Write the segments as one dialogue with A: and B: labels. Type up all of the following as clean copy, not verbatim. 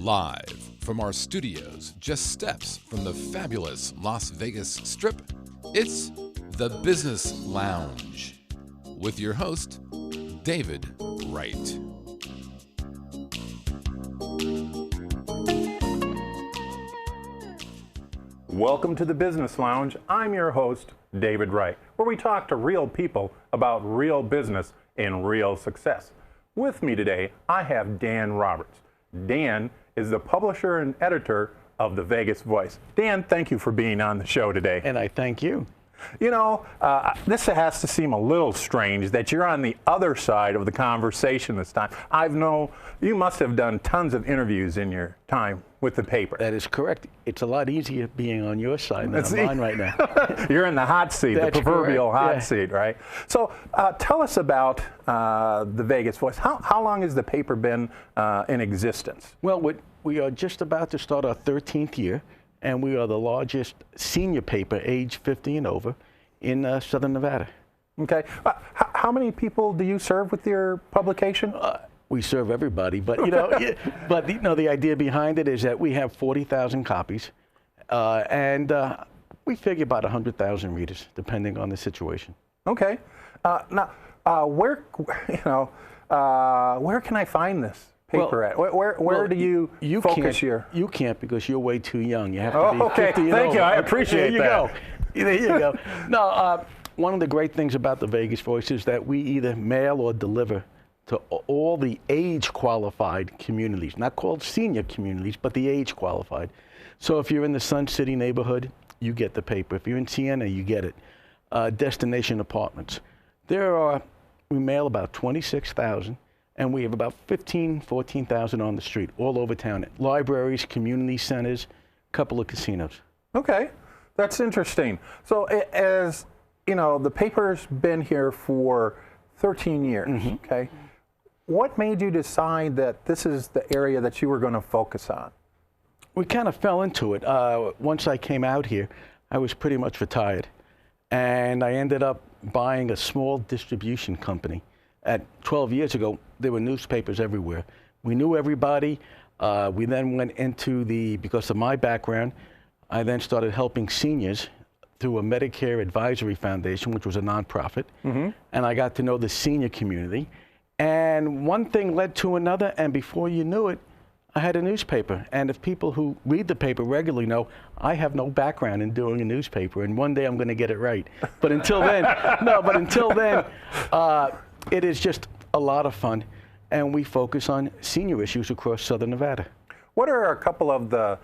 A: Live from our studios, just steps from the fabulous Las Vegas Strip, it's The Business Lounge with your host, David Wright.
B: Welcome to The Business Lounge. I'm your host, David Wright, where we talk to real people about real business and real success. With me today, I have Dan Roberts. Dan is the publisher and editor of The Vegas Voice. Dan, thank you for being on the show today.
C: And I thank you.
B: You know, this has to seem a little strange that you're on the other side of the conversation this time. I know you must have done tons of interviews in your time with the paper.
C: That is correct. It's a lot easier being on your side than on mine right now.
B: You're in the hot seat,
C: That's
B: the proverbial
C: correct.
B: hot seat, right? So tell us about the Vegas Voice. How long has the paper been in existence?
C: Well, we are just about to start our 13th year, and we are the largest senior paper, age 50 and over, in Southern Nevada.
B: Okay. How many people do you serve with your publication?
C: We serve everybody, but the idea behind it is that we have 40,000 copies, and we figure about 100,000 readers, depending on the situation.
B: Okay. Now, where can I find this paper at? Where do you focus your?
C: You can't because you're way too young. You have to be 50 and
B: Thank
C: over.
B: you. I appreciate that.
C: There you go. No, one of the great things about the Vegas Voice is that we either mail or deliver to all the age-qualified communities, not called senior communities, but the age-qualified. So if you're in the Sun City neighborhood, you get the paper. If you're in Siena, you get it. Destination apartments. We mail about 26,000, and we have about 14,000 on the street, all over town. Libraries, community centers, a couple of casinos.
B: Okay, that's interesting. So as you know, the paper's been here for 13 years, okay? What made you decide that this is the area that you were going to focus on?
C: We kind of fell into it. Once I came out here, I was pretty much retired. And I ended up buying a small distribution company. 12 years ago, there were newspapers everywhere. We knew everybody. We then went into because of my background, I then started helping seniors through a Medicare Advisory Foundation, which was a nonprofit. And I got to know the senior community. And one thing led to another, and before you knew it, I had a newspaper. And if people who read the paper regularly know, I have no background in doing a newspaper, and one day I'm going to get it right. But until then, it is just a lot of fun, and we focus on senior issues across Southern Nevada.
B: What are a couple of the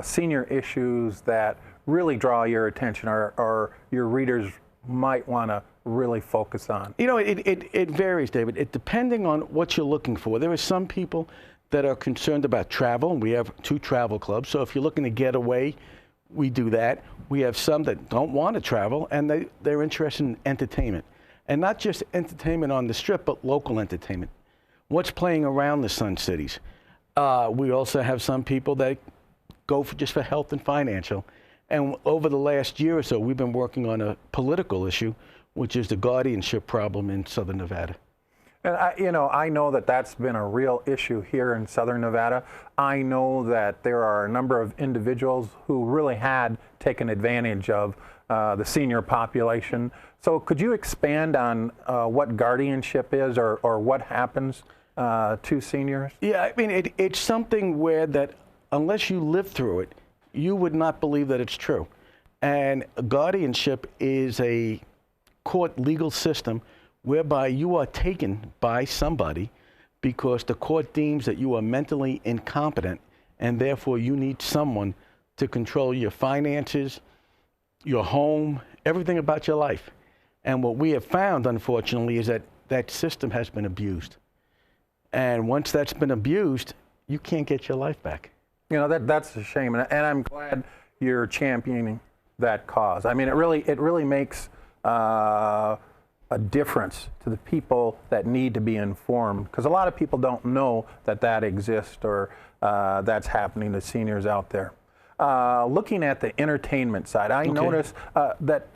B: senior issues that really draw your attention, or your readers might want to really focus on? You know,
C: it varies, David. Depending on what you're looking for. There are some people that are concerned about travel, and we have 2 travel clubs. So if you're looking to get away, we do that. We have some that don't want to travel, and they're interested in entertainment. And not just entertainment on the Strip, but local entertainment. What's playing around the Sun Cities? We also have some people that go just for health and financial. And over the last year or so, we've been working on a political issue, which is the guardianship problem in Southern Nevada.
B: And I know that that's been a real issue here in Southern Nevada. I know that there are a number of individuals who really had taken advantage of the senior population. So could you expand on what guardianship is, or what happens to seniors? Yeah,
C: I mean, it's something where that unless you live through it, you would not believe that it's true. And guardianship is a court legal system whereby you are taken by somebody because the court deems that you are mentally incompetent, and therefore you need someone to control your finances, your home, everything about your life. And what we have found, unfortunately, is that that system has been abused. And once that's been abused, you can't get your life back.
B: You know, that's a shame, and I'm glad you're championing that cause. I mean, it really makes a difference to the people that need to be informed, because a lot of people don't know that exists, or that's happening to seniors out there. Looking at the entertainment side, I noticed that,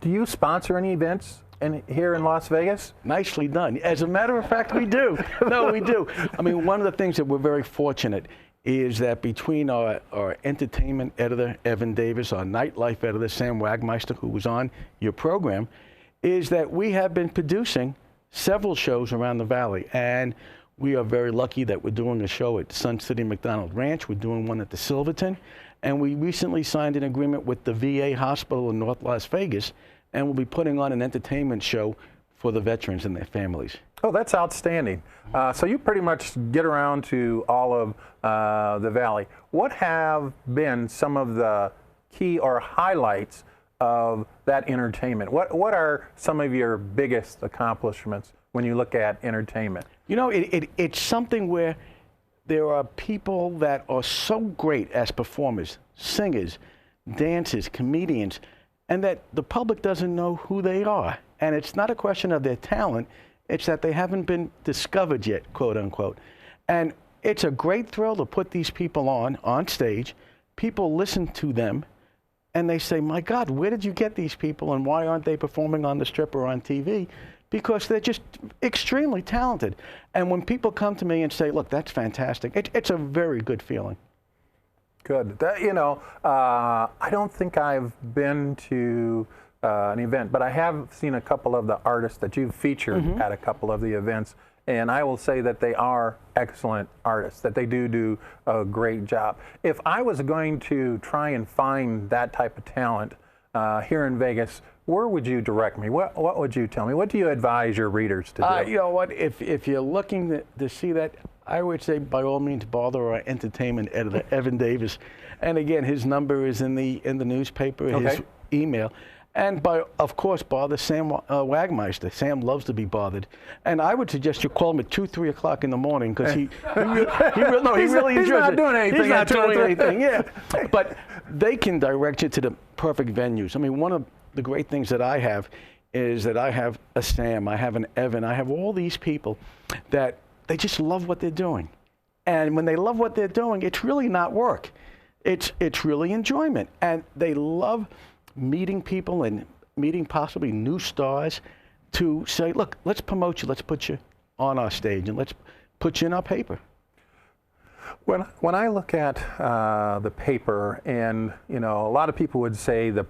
B: do you sponsor any events here in Las Vegas?
C: Nicely done. As a matter of fact, we do. No, we do. I mean, one of the things that we're very fortunate is that between our entertainment editor, Evan Davis, our nightlife editor, Sam Wagmeister, who was on your program, is that we have been producing several shows around the Valley. And we are very lucky that we're doing a show at Sun City McDonald Ranch. We're doing one at the Silverton. And we recently signed an agreement with the VA hospital in North Las Vegas. And we'll be putting on an entertainment show for the veterans and their families.
B: Oh, that's outstanding. So you pretty much get around to all of the Valley. What have been some of the key or highlights of that entertainment? What are some of your biggest accomplishments when you look at entertainment?
C: You know, it's something where there are people that are so great as performers, singers, dancers, comedians, and that the public doesn't know who they are. And it's not a question of their talent, it's that they haven't been discovered yet, quote unquote. And it's a great thrill to put these people on stage. People listen to them and they say, my God, where did you get these people and why aren't they performing on the Strip or on TV? Because they're just extremely talented. And when people come to me and say, look, that's fantastic, it's a very good feeling.
B: Good. I don't think I've been to an event, but I have seen a couple of the artists that you've featured at a couple of the events, and I will say that they are excellent artists, that they do a great job. If I was going to try and find that type of talent here in Vegas, where would you direct me? What would you tell me? What do you advise your readers to do?
C: You know what, if you're looking to see that, I would say by all means bother our entertainment editor, Evan Davis. And again, his number is in the newspaper, his email. And of course, bother Sam Wagmeister. Sam loves to be bothered. And I would suggest you call him at 2, 3 o'clock in the morning because he really enjoys it.
B: He's not doing anything.
C: He's not doing anything, yeah. But they can direct you to the perfect venues. I mean, one of the great things that I have is that I have a Sam, I have an Evan, I have all these people that they just love what they're doing. And when they love what they're doing, it's really not work. It's really enjoyment. And they love meeting people and meeting possibly new stars to say, look, let's promote you, let's put you on our stage, and let's put you in our paper.
B: When I look at the paper, and a lot of people would say the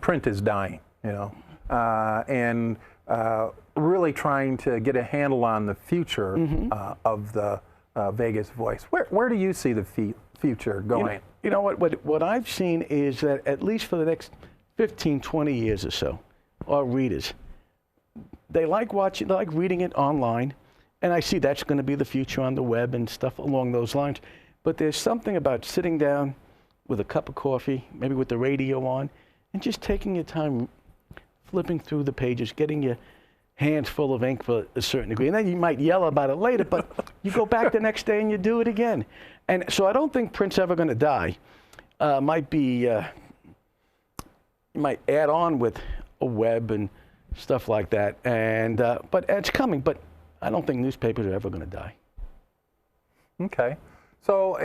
B: print is dying, and really trying to get a handle on the future of the Vegas Voice. Where do you see the future going?
C: You know what I've seen is that at least for the next 15, 20 years or so, our readers, they like watching, they like reading it online, and I see that's going to be the future on the web and stuff along those lines. But there's something about sitting down with a cup of coffee, maybe with the radio on, and just taking your time flipping through the pages, getting your hands full of ink for a certain degree. And then you might yell about it later, but you go back the next day and you do it again. And so I don't think print's ever going to die. Might add on with a web and stuff like that. And but it's coming, but I don't think newspapers are ever going to die.
B: Okay. So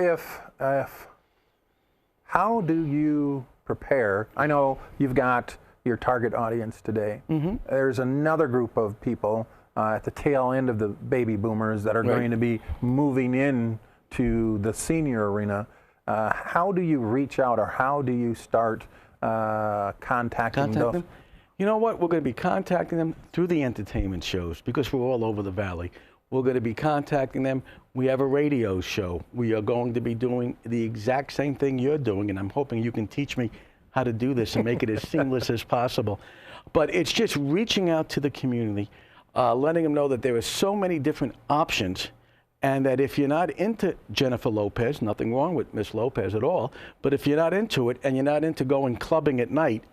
B: how do you prepare? I know you've got your target audience today. There's another group of people at the tail end of the baby boomers that are going to be moving in to the senior arena. How do you reach out, or how do you start contacting those?
C: You know what? We're going to be contacting them through the entertainment shows because we're all over the Valley. We're going to be contacting them. We have a radio show. We are going to be doing the exact same thing you're doing, and I'm hoping you can teach me how to do this and make it as seamless as possible. But it's just reaching out to the community, letting them know that there are so many different options, and that if you're not into Jennifer Lopez, nothing wrong with Miss Lopez at all, but if you're not into it and you're not into going clubbing at night,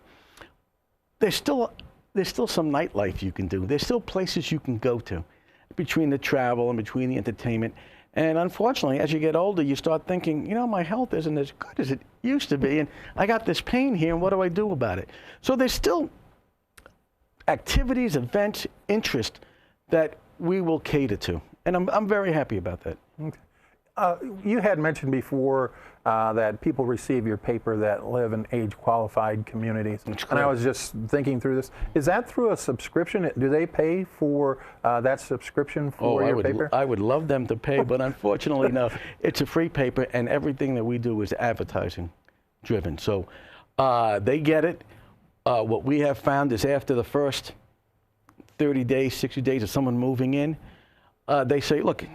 C: there's still some nightlife you can do. There's still places you can go to between the travel and between the entertainment. And unfortunately, as you get older, you start thinking, my health isn't as good as it used to be, and I got this pain here, and what do I do about it? So there's still activities, events, interest that we will cater to, and I'm very happy about that.
B: Okay. You had mentioned before that people receive your paper that live in age-qualified communities. And I was just thinking through this. Is that through a subscription? Do they pay for that subscription for your paper?
C: I would love them to pay, but unfortunately, no. It's a free paper, and everything that we do is advertising-driven. So they get it. What we have found is after the first 30 days, 60 days of someone moving in, they say, look,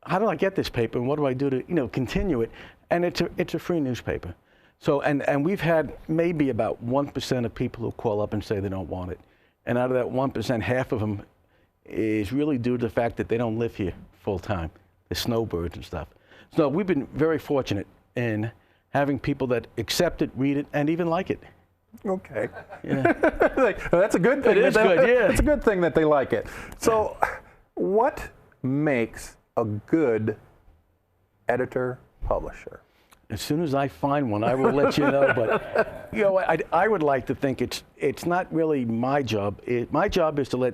C: how do I get this paper, and what do I do to, continue it? And it's a free newspaper. So, and we've had maybe about 1% of people who call up and say they don't want it. And out of that 1%, half of them is really due to the fact that they don't live here full time. They're snowbirds and stuff. So we've been very fortunate in having people that accept it, read it, and even like it.
B: Okay.
C: Yeah.
B: That's a good thing.
C: It is good, yeah.
B: It's a good thing that they like it. So what makes a good editor-publisher?
C: As soon as I find one, I will let you know. But I would like to think it's not really my job. My job is to let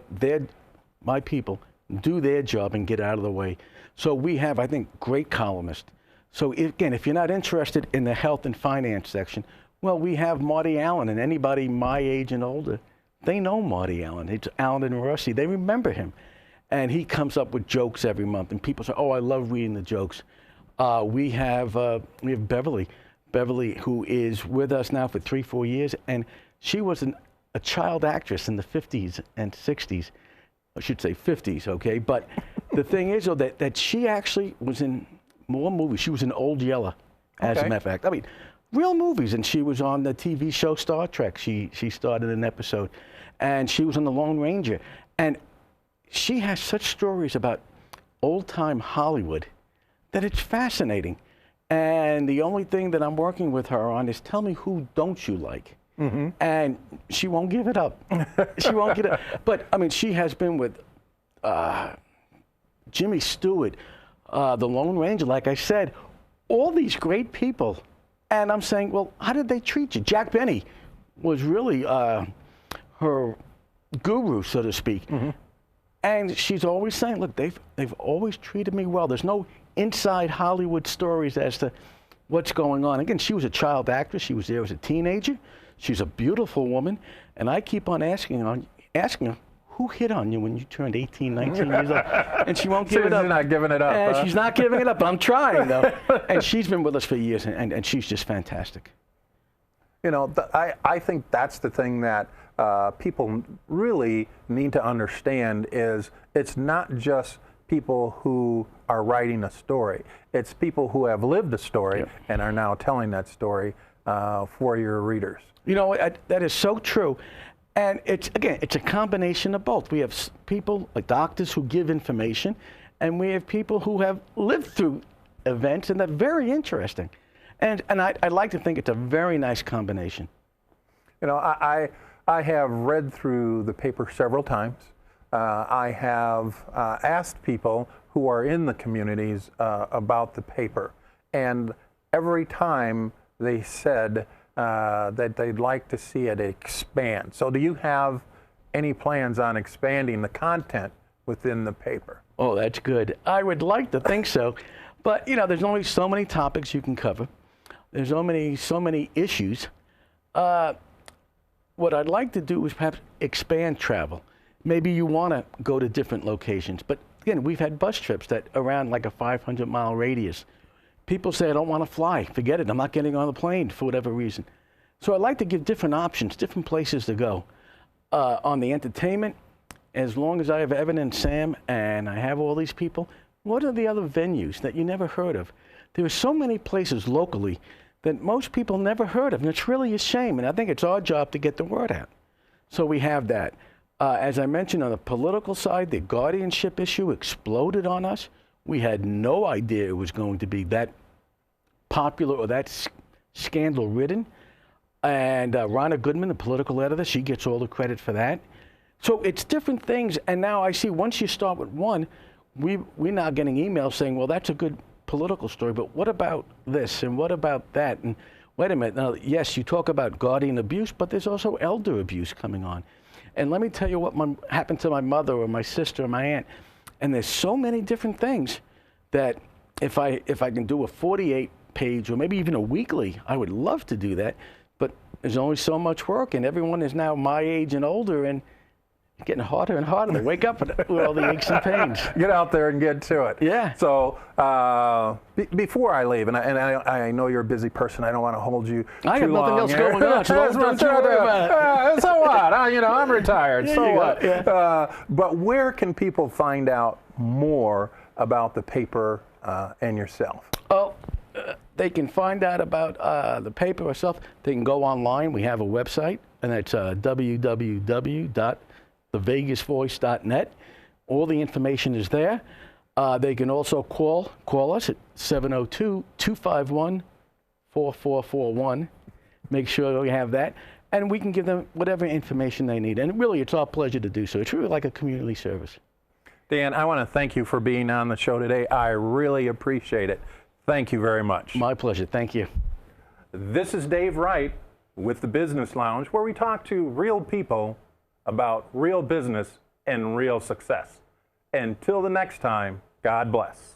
C: my people do their job and get out of the way. So we have, I think, great columnists. So again, if you're not interested in the health and finance section, well, we have Marty Allen, and anybody my age and older, they know Marty Allen. It's Allen and Rossi. They remember him. And he comes up with jokes every month, and people say, oh, I love reading the jokes. We have Beverly, who is with us now for 3-4 years, and she was a child actress in the 50s and 60s. I should say 50s, okay? But the thing is, though, that she actually was in more movies. She was in Old Yeller, as a matter of fact. I mean, real movies, and she was on the TV show Star Trek. She started an episode, and she was on The Lone Ranger. And she has such stories about old-time Hollywood that it's fascinating. And the only thing that I'm working with her on is tell me who don't you like? Mm-hmm. And she won't give it up. She won't get it. But, I mean, she has been with Jimmy Stewart, The Lone Ranger, like I said, all these great people. And I'm saying, well, how did they treat you? Jack Benny was really her guru, so to speak. Mm-hmm. And she's always saying, look, they've always treated me well. There's no inside Hollywood stories as to what's going on. Again, she was a child actress. She was there as a teenager. She's a beautiful woman. And I keep on asking her, who hit on you when you turned 18, 19 years old? And she won't give it up.
B: She's not giving it up.
C: And she's not giving it up, but I'm trying, though. And she's been with us for years, and she's just fantastic.
B: I think that's the thing that people really need to understand is it's not just people who are writing a story. It's people who have lived a story and are now telling that story for your readers.
C: That is so true. And it's a combination of both. We have people like doctors who give information, and we have people who have lived through events, and they're very interesting. And I'd like to think it's a very nice combination.
B: I have read through the paper several times. I have asked people who are in the communities about the paper, and every time they said that they'd like to see it expand. So do you have any plans on expanding the content within the paper?
C: Oh, that's good. I would like to think so. But, there's only so many topics you can cover. There's so many issues. What I'd like to do is perhaps expand travel. Maybe you want to go to different locations. But, again, we've had bus trips that around like a 500-mile radius. People say, I don't want to fly. Forget it. I'm not getting on the plane for whatever reason. So I'd like to give different options, different places to go. On the entertainment, as long as I have Evan and Sam and I have all these people, what are the other venues that you never heard of? There are so many places locally that most people never heard of, and it's really a shame. And I think it's our job to get the word out. So we have that. As I mentioned, on the political side, the guardianship issue exploded on us. We had no idea it was going to be that popular or that scandal-ridden. And Rhonda Goodman, the political editor, she gets all the credit for that. So it's different things. And now I see once you start with one, we're now getting emails saying, well, that's a good political story, but what about this and what about that? And wait a minute. Now, yes, you talk about guardian abuse, but there's also elder abuse coming on. And let me tell you what happened to my mother or my sister or my aunt. And there's so many different things that if I can do a 48-page or maybe even a weekly, I would love to do that. But there's only so much work, and everyone is now my age and older, and it's getting harder and harder to wake up with all the aches and pains.
B: Get out there and get to it.
C: Yeah.
B: So before I leave, and I know you're a busy person, I don't want to hold you too long.
C: I have nothing else going on, so don't worry about it.
B: So what? I'm retired.
C: There
B: So
C: you go,
B: what?
C: yeah.
B: But where can people find out more about the paper and yourself?
C: Oh, they can find out about the paper itself. They can go online. We have a website, and that's www.thevegasvoice.net. All the information is there. They can also call us at 702-251-4441. Make sure we have that. And we can give them whatever information they need. And really, it's our pleasure to do so. It's really like a community service.
B: Dan, I want to thank you for being on the show today. I really appreciate it. Thank you very much.
C: My pleasure. Thank you.
B: This is Dave Wright with the Business Lounge, where we talk to real people about real business and real success. Until the next time, God bless.